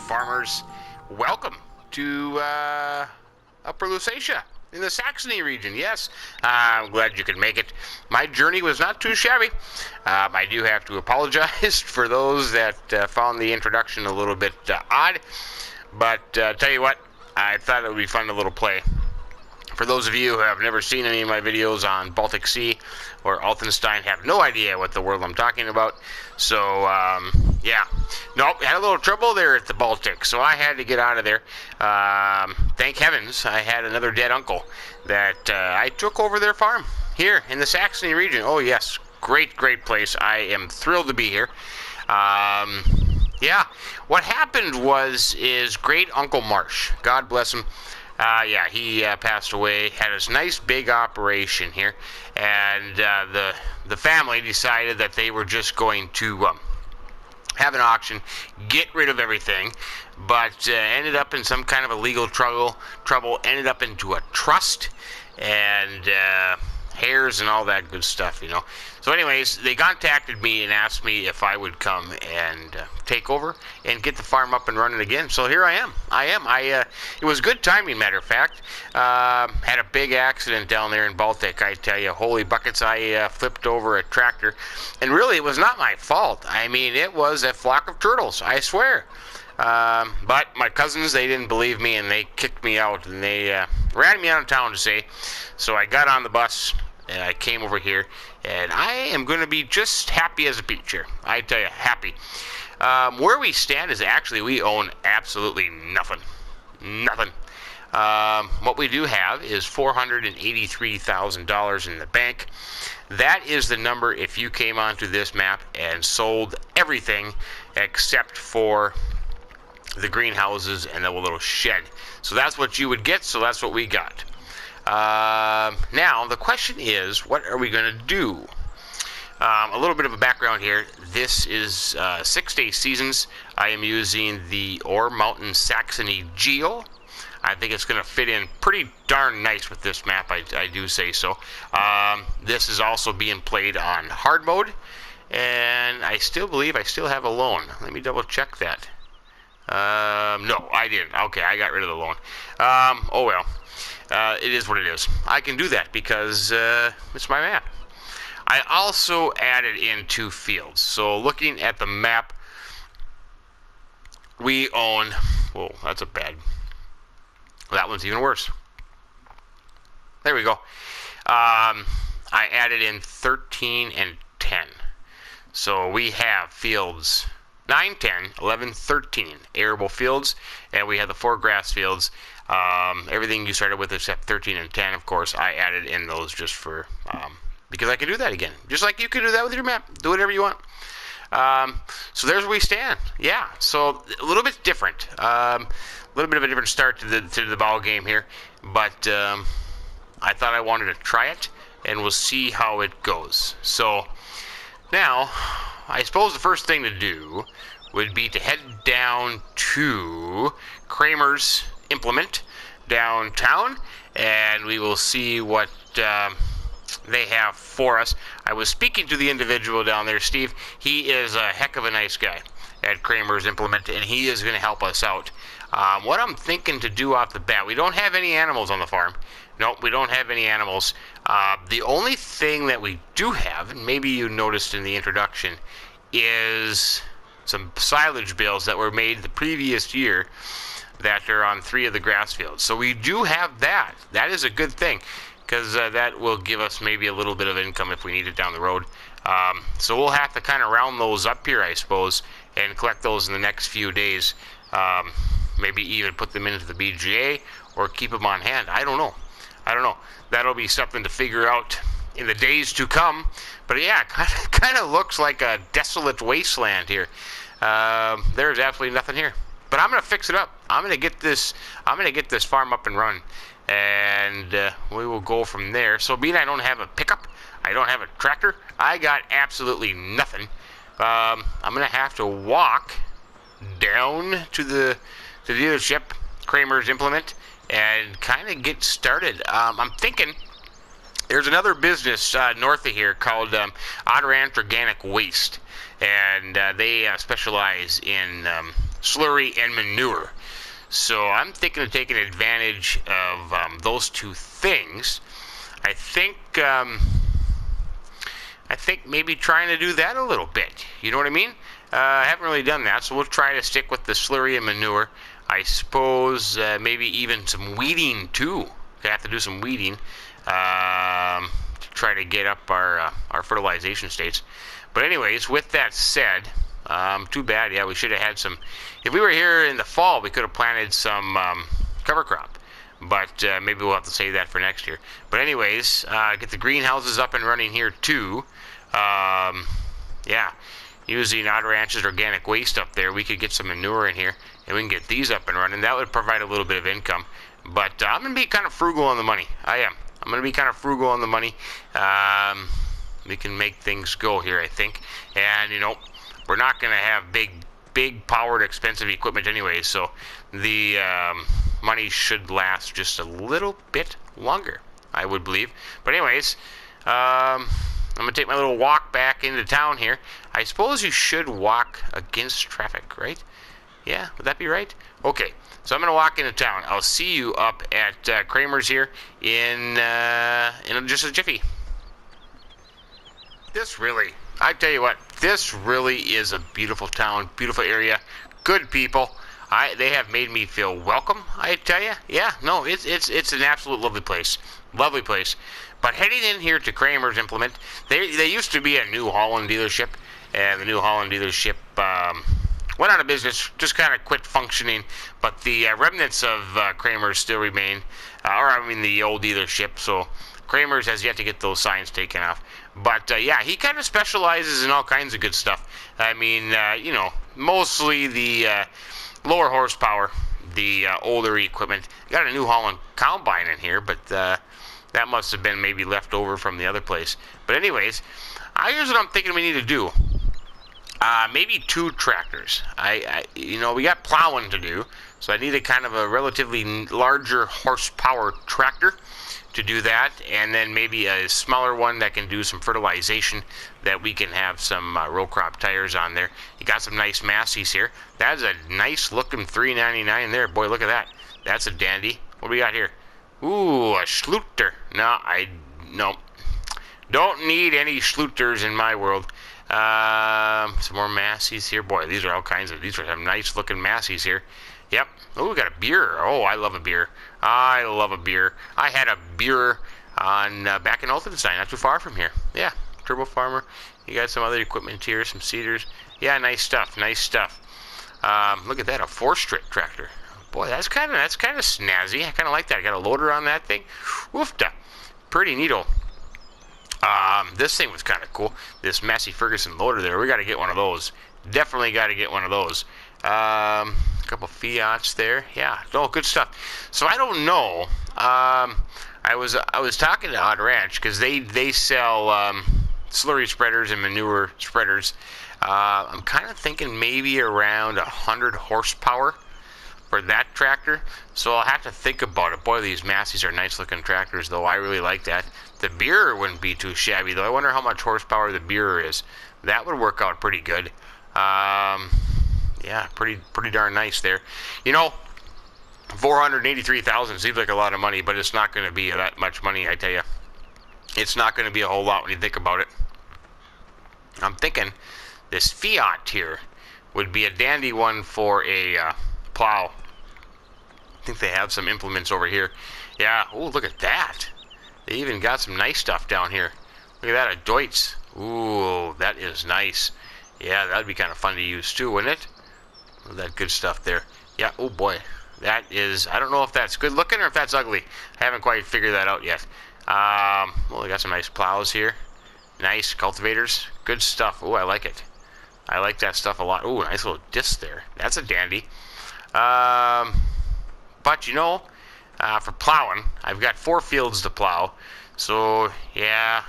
farmers, welcome to Upper Lusatia in the Saxony region. Yes, I'm glad you could make it. My journey was not too shabby. I do have to apologize for those that found the introduction a little bit odd, but tell you what, I thought it would be fun to little play. For those of you who have never seen any of my videos on Baltic Sea or Altenstein, have no idea what the world I'm talking about. So, yeah. Nope, had a little trouble there at the Baltic, so I had to get out of there. Thank heavens I had another dead uncle that I took over their farm here in the Saxony region. Oh, yes. Great, great place. I am thrilled to be here. Yeah. What happened is great Uncle Marsh, God bless him. Yeah, he passed away, had this nice big operation here, and the family decided that they were just going to have an auction, get rid of everything, but ended up in some kind of a legal trouble, ended up into a trust, and heirs and all that good stuff, you know. So anyways, they contacted me and asked me if I would come and take over and get the farm up and running again. So here I am. It was good timing, matter of fact. Had a big accident down there in Baltic, I tell you. Holy buckets, I flipped over a tractor. And really, it was not my fault. I mean, it was a flock of turtles, I swear. But my cousins, they didn't believe me, and they kicked me out, and they ran me out of town to say. So I got on the bus, and I came over here, and I am going to be just happy as a peach here. I tell you, happy. Where we stand is actually we own absolutely nothing. Nothing. What we do have is $483,000 in the bank. That is the number if you came onto this map and sold everything except for the greenhouses and the little shed. So that's what you would get, so that's what we got. Now, the question is, what are we going to do? A little bit of a background here. This is 6-day seasons. I am using the Ore Mountain Saxony Geo. I think it's going to fit in pretty darn nice with this map, I do say so. This is also being played on hard mode, and I still believe I still have a loan. Let me double check that. No, I didn't. Okay, I got rid of the loan. Oh well. It is what it is. I can do that because it's my map. I also added in 2 fields. So looking at the map, we own... Whoa, that's a bad... That one's even worse. There we go. I added in 13 and 10. So we have fields 9, 10, 11, 13 arable fields, and we have the 4 grass fields. Everything you started with except 13 and 10, of course, I added in those just for, because I can do that again. Just like you can do that with your map. Do whatever you want. So there's where we stand. Yeah, so a little bit different. A little bit of a different start to the ball game here. But I thought I wanted to try it, and we'll see how it goes. So now, I suppose the first thing to do would be to head down to Kramer's Implement downtown, and we will see what they have for us. I was speaking to the individual down there, Steve. He is a heck of a nice guy at Kramer's Implement, and he is going to help us out. What I'm thinking to do off the bat, we don't have any animals on the farm. Nope, we don't have any animals. The only thing that we do have, and maybe you noticed in the introduction, is some silage bales that were made the previous year that are on 3 of the grass fields. So we do have that. That is a good thing, because that will give us maybe a little bit of income if we need it down the road. So we'll have to kind of round those up here, I suppose, and collect those in the next few days. Maybe even put them into the BGA or keep them on hand. I don't know. That'll be something to figure out in the days to come. But yeah, kind of looks like a desolate wasteland here. There's absolutely nothing here. But I'm gonna fix it up. I'm gonna get this farm up and running, and we will go from there. So being I don't have a pickup, I don't have a tractor, I got absolutely nothing. I'm gonna have to walk down to the dealership, Kramer's Implement, and kind of get started. I'm thinking there's another business north of here called Ranch Organic Waste, and they specialize in slurry and manure. So I'm thinking of taking advantage of those two things. I think maybe trying to do that a little bit. You know what I mean? I haven't really done that, so we'll try to stick with the slurry and manure. I suppose maybe even some weeding too. I have to do some weeding to try to get up our fertilization states. But anyways, with that said, too bad. Yeah, we should have had some. If we were here in the fall, we could have planted some cover crop. But maybe we'll have to save that for next year. But anyways, get the greenhouses up and running here too. Yeah, using Otter Ranch's organic waste up there, we could get some manure in here, and we can get these up and running. That would provide a little bit of income. But I'm going to be kind of frugal on the money. I am. I'm going to be kind of frugal on the money. We can make things go here, I think. And, you know, we're not going to have big powered, expensive equipment anyway, so the money should last just a little bit longer, I would believe. But anyways, I'm going to take my little walk back into town here. I suppose you should walk against traffic, right? Yeah, would that be right? Okay, so I'm going to walk into town. I'll see you up at Kramer's here in just a jiffy. I tell you what, this really is a beautiful town, beautiful area, good people. They have made me feel welcome, I tell you. Yeah, no, it's an absolute lovely place. Lovely place. But heading in here to Kramer's Implement, they used to be a New Holland dealership, and the New Holland dealership went out of business, just kind of quit functioning. But the remnants of Kramer's still remain, the old dealership. So Kramer's has yet to get those signs taken off. But yeah, he kind of specializes in all kinds of good stuff. I mean, you know, mostly the lower horsepower, the older equipment. Got a New Holland combine in here, but that must have been maybe left over from the other place. But anyways, here's what I'm thinking we need to do. Maybe 2 tractors. You know, we got plowing to do, so I need a kind of a relatively larger horsepower tractor to do that, and then maybe a smaller one that can do some fertilization, that we can have some row crop tires on there. You got some nice Massey's here. That's a nice looking $3.99 there. Boy, look at that. That's a dandy. What do we got here? Ooh, a Schluter. No. Don't need any Schluters in my world. Some more Massey's here. Boy, these are some nice looking Massey's here. Yep. Oh, we got a beer. Oh, I love a beer. I love a beer. I had a beer on back in Altenstein, not too far from here. Yeah, Turbo Farmer. You got some other equipment here, some cedars. Yeah, nice stuff. Nice stuff. Look at that, a 4-strip tractor. Boy, that's kind of snazzy. I kind of like that. I got a loader on that thing. Woofta. Pretty neato. This thing was kind of cool. This Massey Ferguson loader there. We got to get one of those. Definitely got to get one of those. A couple Fiats there. Yeah, no, good stuff. So I don't know. I was talking to Odd Ranch because they sell slurry spreaders and manure spreaders. I'm kind of thinking maybe around 100 horsepower for that tractor. So I'll have to think about it. Boy, these Massey's are nice looking tractors, though. I really like that. The Beer wouldn't be too shabby, though. I wonder how much horsepower the Beer is. That would work out pretty good. Yeah, pretty darn nice there. You know, 483,000 seems like a lot of money, but it's not going to be that much money, I tell you. It's not going to be a whole lot when you think about it. I'm thinking this Fiat here would be a dandy one for a plow. I think they have some implements over here. Yeah, oh, look at that. They even got some nice stuff down here. Look at that, a Deutz. Ooh, that is nice. Yeah, that'd be kind of fun to use too, wouldn't it? That good stuff there. Yeah, oh boy. That is, I don't know if that's good looking or if that's ugly. I haven't quite figured that out yet. Well, we got some nice plows here. Nice cultivators. Good stuff. Oh, I like it. I like that stuff a lot. Oh, nice little disc there. That's a dandy. But, you know, for plowing, I've got 4 fields to plow. So, yeah,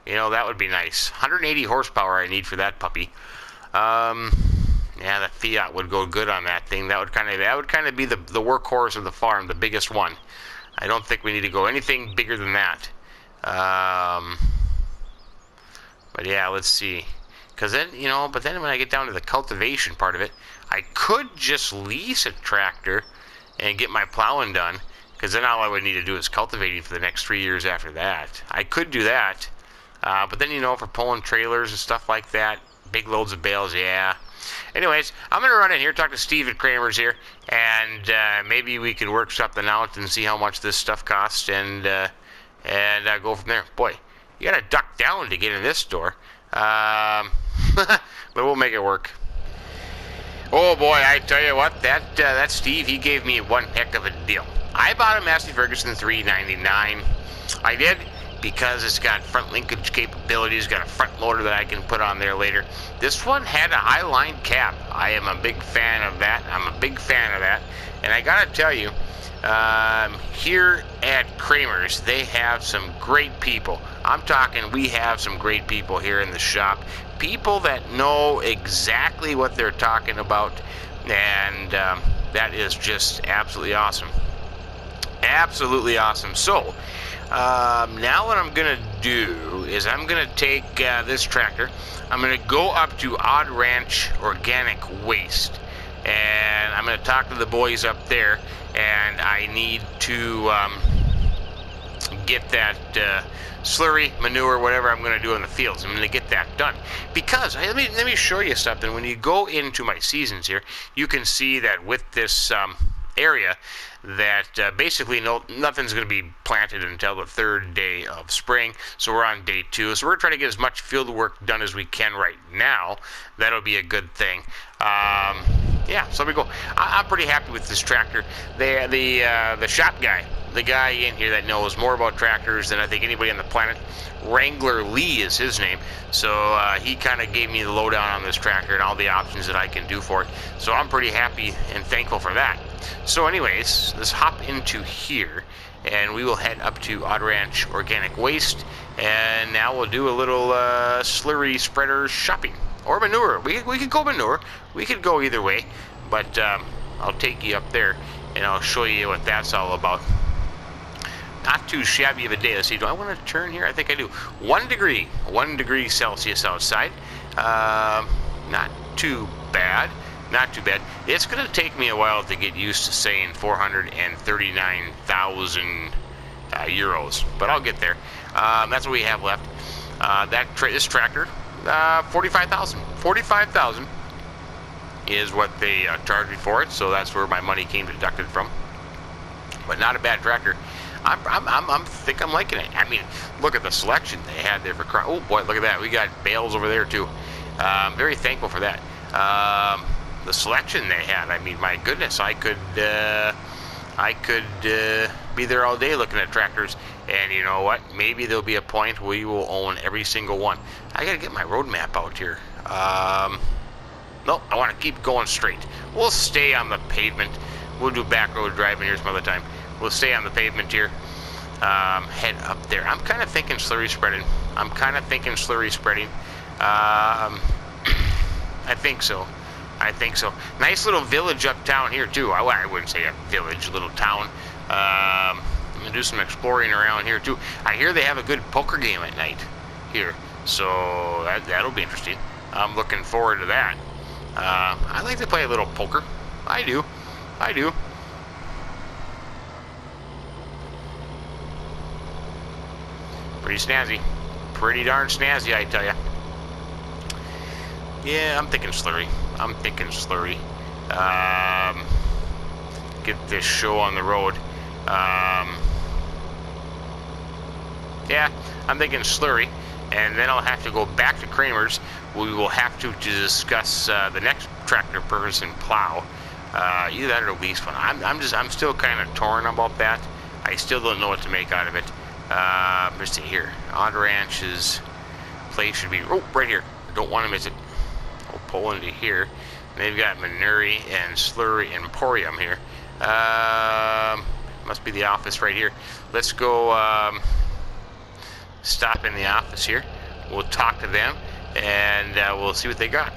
you know, that would be nice. 180 horsepower I need for that puppy. Yeah, the Fiat would go good on that thing. That would kind of be the workhorse of the farm, the biggest one. I don't think we need to go anything bigger than that. But yeah, let's see. Because then, you know, but then when I get down to the cultivation part of it, I could just lease a tractor and get my plowing done. Because then all I would need to do is cultivating for the next 3 years after that. I could do that. But then, you know, for pulling trailers and stuff like that, big loads of bales, yeah. Anyways, I'm going to run in here, talk to Steve at Kramer's here, and maybe we can work something out and see how much this stuff costs, and go from there. Boy, you got to duck down to get in this door. But we'll make it work. Oh boy, I tell you what, that Steve, he gave me one heck of a deal. I bought a Massey Ferguson $399. I did, because it's got front linkage capabilities, got a front loader that I can put on there later. This one had a high line cap. I am a big fan of that. And I gotta tell you, here at Kramer's, they have some great people. I'm talking, we have some great people here in the shop. People that know exactly what they're talking about, and that is just absolutely awesome. Absolutely awesome. So, now what I'm going to do is I'm going to take this tractor. I'm going to go up to Odd Ranch Organic Waste, and I'm going to talk to the boys up there, and I need to get that slurry, manure, whatever I'm going to do in the fields. I'm going to get that done. Because, let me show you something. When you go into my seasons here, you can see that with this area, that basically nothing's going to be planted until the 3rd day of spring. So we're on day 2. So we're trying to get as much field work done as we can right now. That'll be a good thing. Yeah, so we go. I'm pretty happy with this tractor. The shop guy, the guy in here that knows more about tractors than I think anybody on the planet, Wrangler Lee is his name. So he kind of gave me the lowdown on this tractor and all the options that I can do for it. So I'm pretty happy and thankful for that. So anyways, let's hop into here, and we will head up to Odd Ranch Organic Waste, and now we'll do a little slurry spreader shopping. Or manure. We could go manure. We could go either way, but I'll take you up there, and I'll show you what that's all about. Not too shabby of a day. Let's see, do I want to turn here? I think I do. 1 degree Celsius outside. Not too bad. Not too bad. It's going to take me a while to get used to saying 439,000 euros, but I'll get there. That's what we have left. This tractor, 45,000. 45,000 is what they charged me for it, so that's where my money came deducted from. But not a bad tractor. I think I'm liking it. I mean, look at the selection they had there for. Oh boy, look at that. We got bales over there too. I'm very thankful for that. The selection they had. I mean, my goodness, I could be there all day looking at tractors. And you know what? Maybe there'll be a point where we will own every single one. I gotta get my road map out here. Nope, I want to keep going straight. We'll stay on the pavement. We'll do back road driving here some other time. We'll stay on the pavement here. Head up there. I'm kind of thinking slurry spreading. I think so. Nice little village uptown here too. I wouldn't say a village, a little town. I'm gonna do some exploring around here too. I hear they have a good poker game at night here, so that'll be interesting. I'm looking forward to that. I like to play a little poker. I do. Pretty snazzy. Pretty darn snazzy, I tell ya. Yeah, I'm thinking slurry. Get this show on the road. Yeah, I'm thinking slurry. and then I'll have to go back to Kramer's. We will have to discuss the next tractor purchase and plow. Either that or lease one. I'm still kind of torn about that. I still don't know what to make out of it. Let's see here. Odd Ranch's place should be right here. Don't want to miss it. We'll pull into here. And they've got Manuri and Slurry Emporium here. Must be the office right here. Let's go stop in the office here. We'll talk to them and we'll see what they got.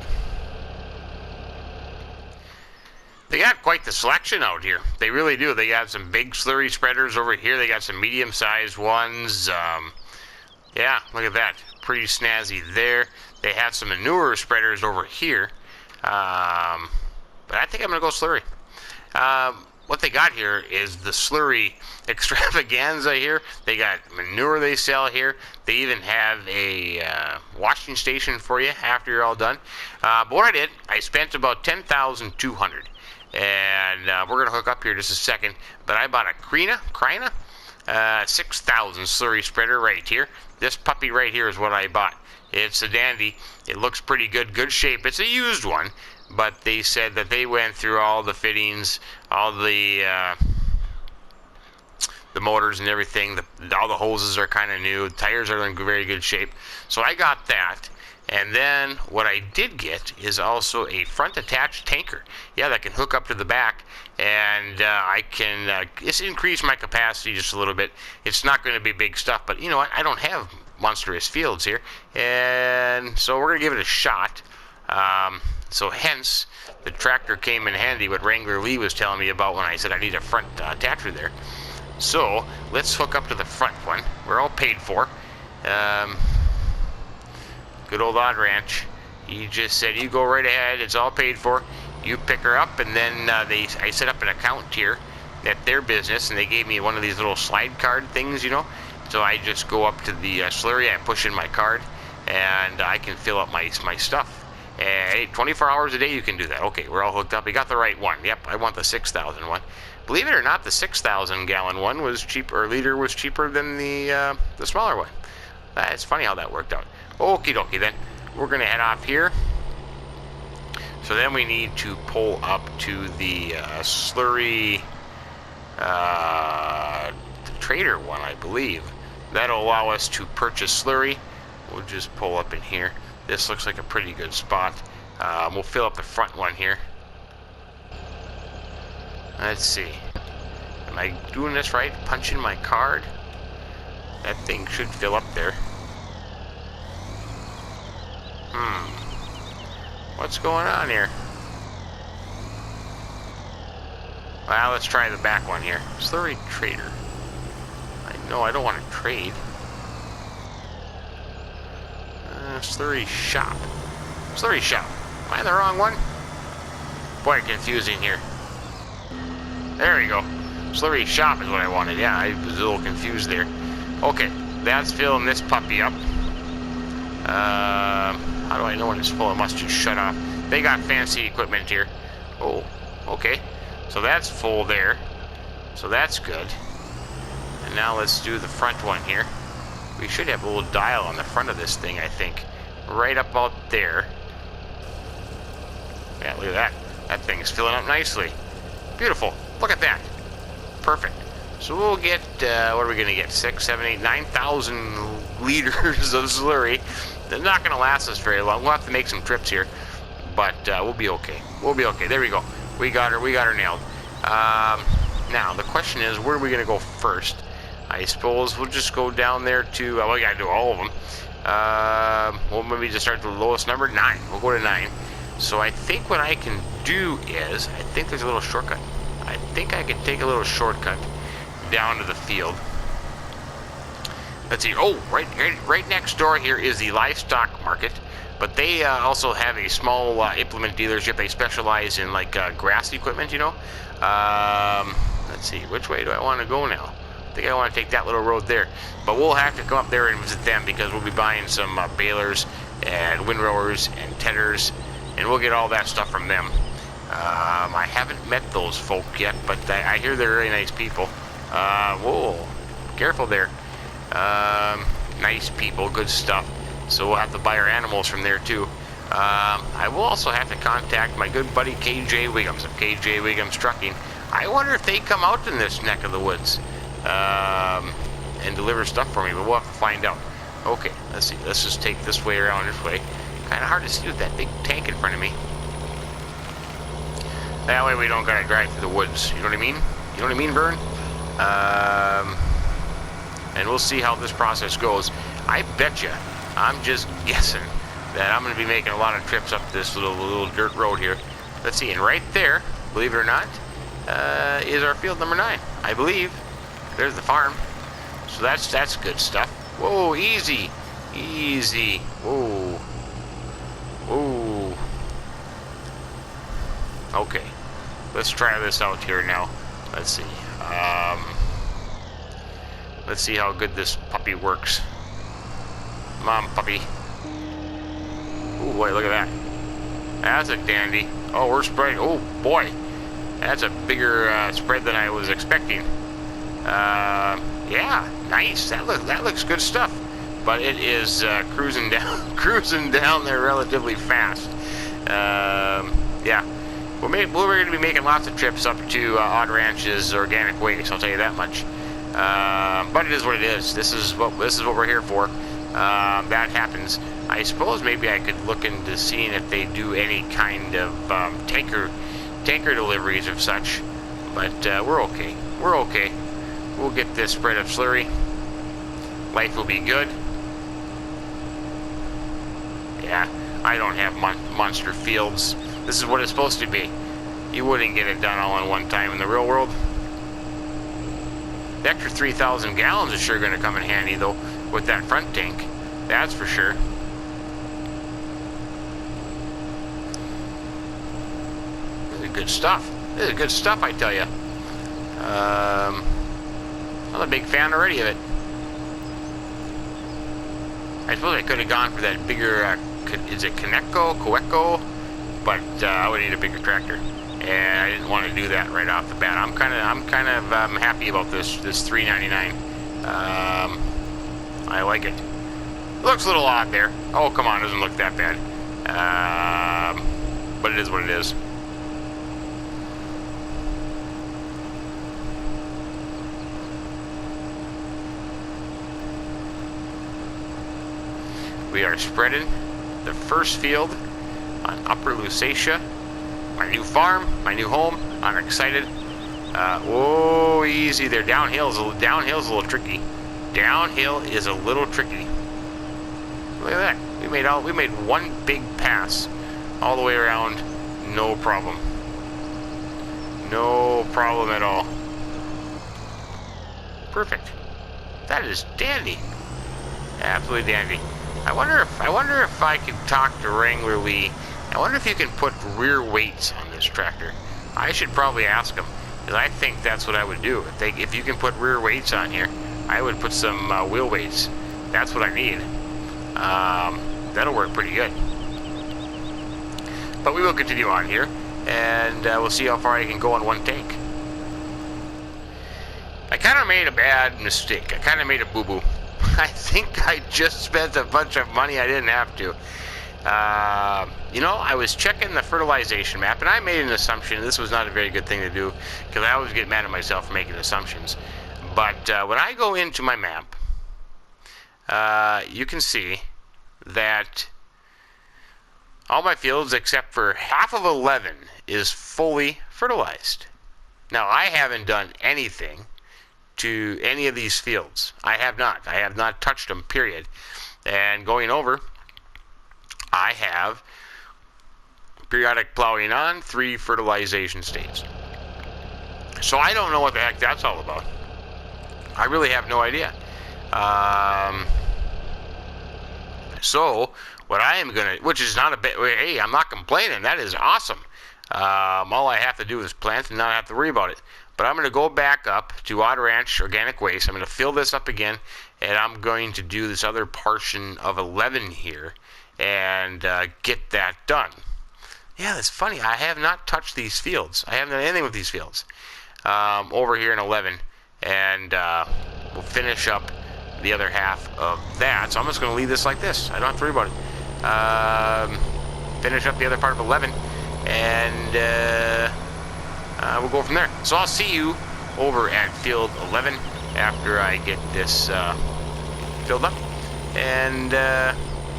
They got quite the selection out here. They really do. They got some big slurry spreaders over here. They got some medium-sized ones. Yeah, look at that. Pretty snazzy there. They have some manure spreaders over here. But I think I'm going to go slurry. What they got here is the slurry extravaganza here. They got manure they sell here. They even have a washing station for you after you're all done. But what I did, I spent about $10,200. And we're going to hook up here just a second. But I bought a Krina 6,000 slurry spreader right here. This puppy right here is what I bought. It's a dandy. It looks pretty good shape. It's a used one, but they said that they went through all the fittings, all the motors and everything. All the hoses are kind of new. The tires are in very good shape. So I got that. And then what I did get is also a front attached tanker. Yeah, that can hook up to the back, and I can just increase my capacity just a little bit. It's not going to be big stuff, but you know what? I don't have monstrous fields here, and so we're going to give it a shot. So hence, the tractor came in handy, what Wrangler Lee was telling me about when I said I need a front attachment there. So let's hook up to the front one. We're all paid for. Good old Odd Ranch. He just said, you go right ahead. It's all paid for. You pick her up, and then I set up an account here at their business, and they gave me one of these little slide card things, you know. So I just go up to the slurry, I push in my card, and I can fill up my stuff. And 24 hours a day you can do that. Okay, we're all hooked up. You got the right one. Yep, I want the 6,000 one. Believe it or not, the 6,000 gallon one was cheaper, or liter was cheaper than the smaller one. It's funny how that worked out. Okie dokie then. We're going to head off here. So then we need to pull up to the slurry the trader one, I believe. That'll allow us to purchase slurry. We'll just pull up in here. This looks like a pretty good spot. We'll fill up the front one here. Let's see. Am I doing this right? Punch in my card. That thing should fill up there. What's going on here? Well, let's try the back one here. Slurry trader. I don't want to trade. Slurry shop. Slurry shop. Am I the wrong one? Boy, confusing here. There we go. Slurry shop is what I wanted. Yeah, I was a little confused there. Okay, that's filling this puppy up. How do I know when it's full? It must just shut off. They got fancy equipment here. Oh, okay. So that's full there. So that's good. And now let's do the front one here. We should have a little dial on the front of this thing, I think. Right up out there. Yeah, look at that. That thing's filling up nicely. Beautiful. Look at that. Perfect. So we'll get, what are we going to get? 6, 7, 8, 9,000 liters of slurry. They're not going to last us very long. We'll have to make some trips here. But we'll be okay. We'll be okay. There we go. We got her nailed. Now, the question is, where are we going to go first? I suppose we'll just go down there to, well, we got to do all of them. We'll maybe just start at the lowest number, 9. We'll go to 9. So I think what I can do is, I think there's a little shortcut. I think I can take a little shortcut down to the field. Let's see. Oh, right next door here is the livestock market, but they also have a small implement dealership. They specialize in like grass equipment, you know. Let's see. Which way do I want to go now? I think I want to take that little road there, but we'll have to come up there and visit them because we'll be buying some balers and windrowers and teders, and we'll get all that stuff from them. I haven't met those folk yet, but I hear they're very nice people. Whoa, careful there. Nice people, good stuff. So we'll have to buy our animals from there too. I will also have to contact my good buddy KJ Wiggums of KJ Wiggums Trucking. I wonder if they come out in this neck of the woods and deliver stuff for me, but we'll have to find out. Okay, let's see. Let's just take this way around this way. Kind of hard to see with that big tank in front of me. That way we don't gotta drive through the woods. You know what I mean? You know what I mean, Vern? And we'll see how this process goes. I betcha, I'm just guessing that I'm going to be making a lot of trips up this little dirt road here. Let's see, and right there, believe it or not, is our field number 9. I believe. There's the farm. So that's good stuff. Whoa, easy. Easy. Whoa. Whoa. Okay. Let's try this out here now. Let's see. Let's see how good this puppy works. Come on, puppy. Ooh, boy, look at that. That's a dandy. Oh, we're spreading. Oh, boy. That's a bigger spread than I was expecting. Yeah, nice. That looks good stuff. But it is cruising down there relatively fast. Yeah. We're going to be making lots of trips up to Odd Ranch's organic waste. I'll tell you that much. But it is what it is. This is what we're here for. That happens. I suppose maybe I could look into seeing if they do any kind of tanker deliveries of such. But we're okay. We're okay. We'll get this spread of slurry. Life will be good. Yeah, I don't have monster fields. This is what it's supposed to be. You wouldn't get it done all in one time in the real world. The extra 3,000 gallons is sure going to come in handy, though, with that front tank. That's for sure. This is good stuff. This is good stuff, I tell you. I'm a big fan already of it. I suppose I could have gone for that bigger, is it Coeco? But I would need a bigger tractor, and I didn't want to do that right off the bat. I'm kind of happy about this $3.99. I like it. It looks a little odd there. Oh, come on, it doesn't look that bad. But it is what it is. We are spreading the first field on Upper Lusatia, my new farm, my new home. I'm excited. Oh, easy there. Downhill's a little tricky. Downhill is a little tricky. Look at that. We made one big pass all the way around. No problem. No problem at all. Perfect. That is dandy. Absolutely dandy. I wonder if I could talk to Wrangler Lee. I wonder if you can put rear weights on this tractor. I should probably ask him, because I think that's what I would do. If you can put rear weights on here, I would put some wheel weights. That's what I need. That'll work pretty good. But we will continue on here, and we'll see how far I can go on one tank. I kind of made a bad mistake. I kind of made a boo-boo. I think I just spent a bunch of money I didn't have to. You know, I was checking the fertilization map, and I made an assumption. This was not a very good thing to do, because I always get mad at myself for making assumptions. But when I go into my map, you can see that all my fields except for half of 11 is fully fertilized. Now, I haven't done anything to any of these fields. I have not touched them, period. And going over, I have periodic plowing on 3 fertilization states. So I don't know what the heck that's all about. I really have no idea. So what I am gonna, which is not a bit, hey, I'm not complaining. That is awesome. All I have to do is plant and not have to worry about it. But I'm going to go back up to Odd Ranch Organic Waste. I'm going to fill this up again, and I'm going to do this other portion of 11 here and get that done. Yeah, that's funny. I have not touched these fields. I haven't done anything with these fields over here in 11. And we'll finish up the other half of that. So I'm just going to leave this like this. I don't have to worry about it. Finish up the other part of 11, and we'll go from there. So I'll see you over at field 11 after I get this filled up, and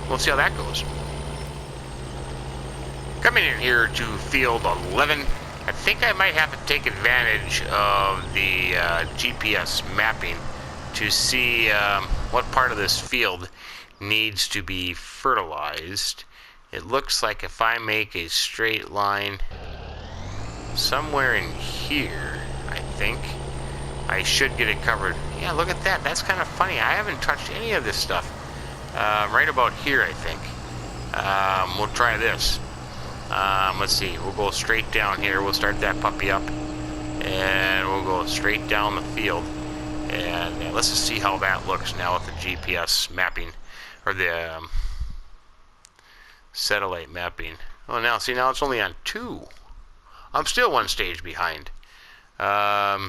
we'll see how that goes. Coming in here to field 11, I think I might have to take advantage of the GPS mapping to see what part of this field needs to be fertilized. It looks like if I make a straight line somewhere in here, I think I should get it covered. Yeah, look at that. That's kind of funny. I haven't touched any of this stuff. Right about here, I think. We'll try this. Let's see. We'll go straight down here. We'll start that puppy up, and we'll go straight down the field. And let's just see how that looks now with the GPS mapping, or the satellite mapping. Oh, now see, now it's only on 2. I'm still 1 stage behind. I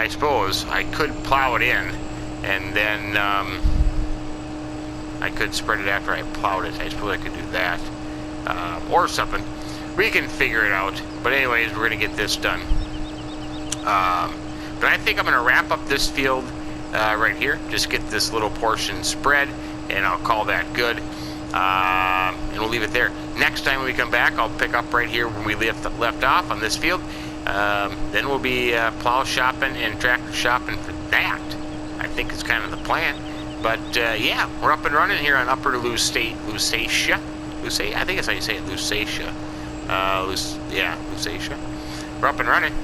suppose I could plow it in, and then I could spread it after I plowed it. I suppose I could do that, or something. We can figure it out. But anyways, we're gonna get this done. But I think I'm gonna wrap up this field right here. Just get this little portion spread, and I'll call that good. And we'll leave it there. Next time when we come back, I'll pick up right here when we left off on this field. Then we'll be plow shopping and tractor shopping for that. I think it's kind of the plan. But yeah, we're up and running here on Upper Lusatia. I think that's how you say it, Lusatia. Lusatia. We're up and running.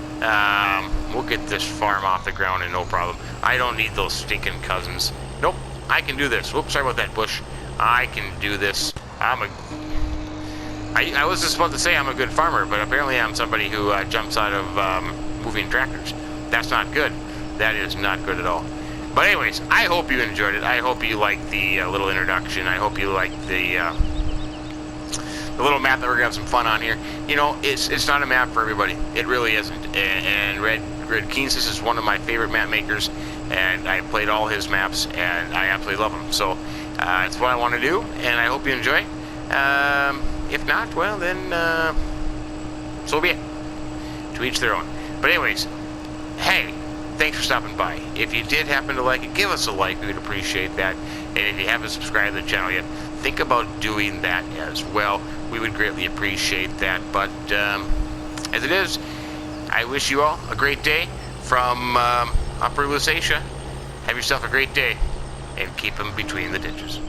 We'll get this farm off the ground and no problem. I don't need those stinking cousins. Nope, I can do this. Whoops, sorry about that bush. I can do this. I was just about to say I'm a good farmer, but apparently I'm somebody who jumps out of moving tractors. That's not good. That is not good at all. But anyways, I hope you enjoyed it. I hope you liked the little introduction. I hope you liked the little map that we're gonna have some fun on here. You know, it's not a map for everybody. It really isn't. And Redkeinstus is one of my favorite map makers, and I played all his maps, and I absolutely love them. So it's what I want to do, and I hope you enjoy. If not, well then, so be it. To each their own. But anyways, hey, thanks for stopping by. If you did happen to like it, give us a like. We would appreciate that. And if you haven't subscribed to the channel yet, think about doing that as well. We would greatly appreciate that. But as it is, I wish you all a great day from Upper Lusatia. Have yourself a great day, and keep them between the ditches.